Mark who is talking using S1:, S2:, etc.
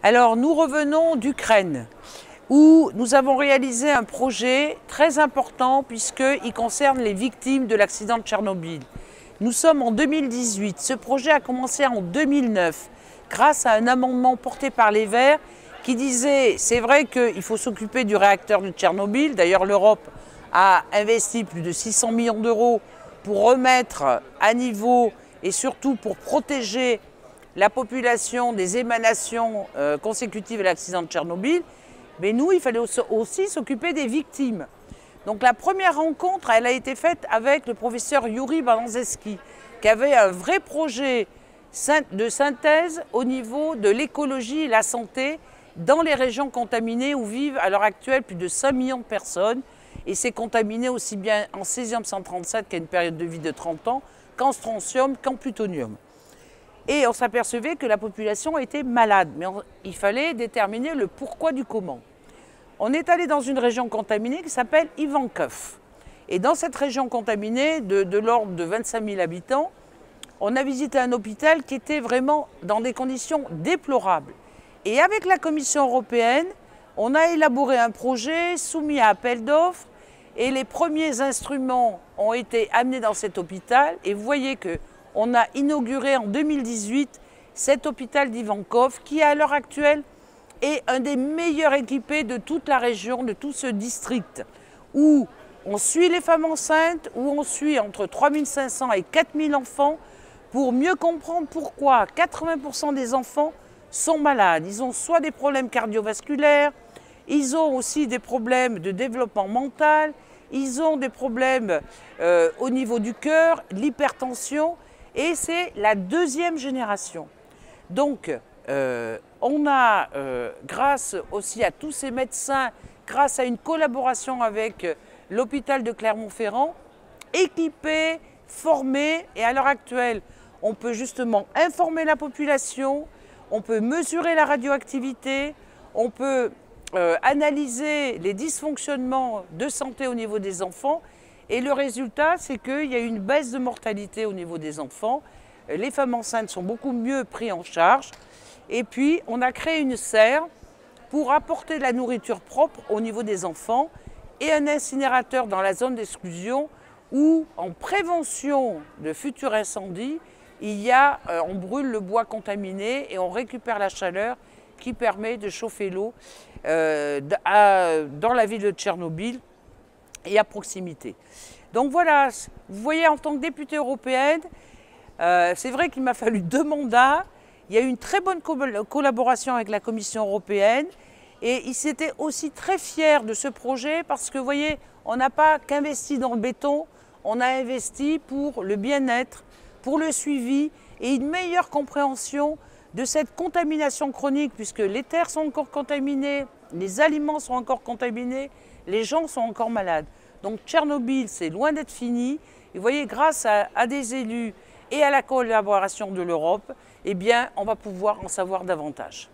S1: Alors, nous revenons d'Ukraine, où nous avons réalisé un projet très important puisqu'il concerne les victimes de l'accident de Tchernobyl. Nous sommes en 2018. Ce projet a commencé en 2009 grâce à un amendement porté par les Verts qui disait, c'est vrai qu'il faut s'occuper du réacteur de Tchernobyl. D'ailleurs, l'Europe a investi plus de 600 millions d'euros pour remettre à niveau et surtout pour protéger la population des émanations consécutives à l'accident de Tchernobyl. Mais nous, il fallait aussi s'occuper des victimes. Donc la première rencontre, elle a été faite avec le professeur Yuri Balanzeski, qui avait un vrai projet de synthèse au niveau de l'écologie et la santé dans les régions contaminées où vivent à l'heure actuelle plus de 5 millions de personnes. Et c'est contaminé aussi bien en césium-137, qui a une période de vie de 30 ans, qu'en strontium, qu'en plutonium. Et on s'apercevait que la population était malade, mais il fallait déterminer le pourquoi du comment. On est allé dans une région contaminée qui s'appelle Ivankov. Et dans cette région contaminée, de l'ordre de 25 000 habitants, on a visité un hôpital qui était vraiment dans des conditions déplorables. Et avec la Commission européenne, on a élaboré un projet soumis à appel d'offres et les premiers instruments ont été amenés dans cet hôpital. Et vous voyez qu'on a inauguré en 2018 cet hôpital d'Ivankov qui, à l'heure actuelle, est un des meilleurs équipés de toute la région, de tout ce district, où on suit les femmes enceintes, où on suit entre 3500 et 4000 enfants pour mieux comprendre pourquoi 80% des enfants sont malades. Ils ont soit des problèmes cardiovasculaires, ils ont aussi des problèmes de développement mental, ils ont des problèmes au niveau du cœur, l'hypertension, et c'est la deuxième génération. Donc, on a, grâce aussi à tous ces médecins, grâce à une collaboration avec l'hôpital de Clermont-Ferrand, équipé, formé, et à l'heure actuelle, on peut justement informer la population, on peut mesurer la radioactivité, on peut analyser les dysfonctionnements de santé au niveau des enfants, et le résultat, c'est qu'il y a une baisse de mortalité au niveau des enfants. Les femmes enceintes sont beaucoup mieux prises en charge. Et puis, on a créé une serre pour apporter de la nourriture propre au niveau des enfants et un incinérateur dans la zone d'exclusion où, en prévention de futurs incendies, on brûle le bois contaminé et on récupère la chaleur qui permet de chauffer l'eau dans la ville de Tchernobyl et à proximité. Donc voilà, vous voyez, en tant que députée européenne, c'est vrai qu'il m'a fallu 2 mandats. Il y a eu une très bonne collaboration avec la Commission européenne et ils étaient aussi très fiers de ce projet parce que, vous voyez, on n'a pas qu'investi dans le béton, on a investi pour le bien-être, pour le suivi et une meilleure compréhension de cette contamination chronique puisque les terres sont encore contaminées, les aliments sont encore contaminés, les gens sont encore malades. Donc Tchernobyl, c'est loin d'être fini. Et vous voyez, grâce à des élus et à la collaboration de l'Europe, eh bien, on va pouvoir en savoir davantage.